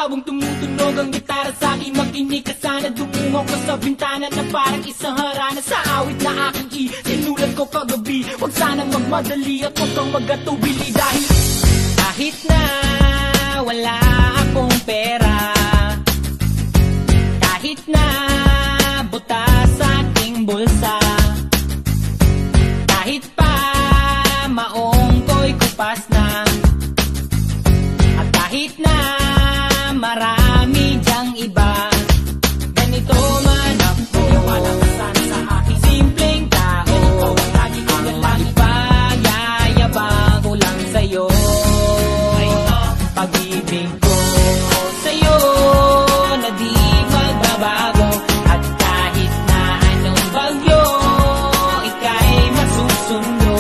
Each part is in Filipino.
Habang tumutunog ang gitara sa akin, makinig ka sana. Dumungo ko sa bintana na parang isang harana. Sa awit na aking sinulat ko kagabi, huwag sanang magmadali at huwag kang magatubili. Dahil kahit na wala akong pera, kahit na butas sa aking bulsa, kahit pa maong ko'y kupas na, at kahit na marami dyang iba, ganito man ako, malakasan sa aking simpleng tao. Lagi ko na lang ipayayabang ko lang sa'yo. Pag-ibig ko sa'yo na di magbabago, at kahit na anong bagyo ika'y masusundo.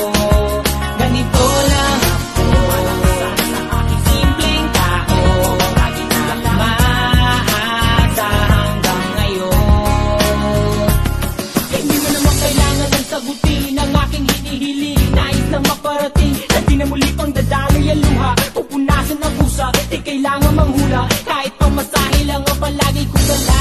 Ganito lang ako, malakasan sa aking simpleng tao. Lagi ko lang maasa hanggang ngayon. Hindi mo naman kailangan ng sagutin ang aking hinihiling. Nais lang maparating na di na muli pang dadaloy ang luha, pupunasan ng pusa, di kailangan manghula. Kahit pamasahe lang ang palagi kong dala,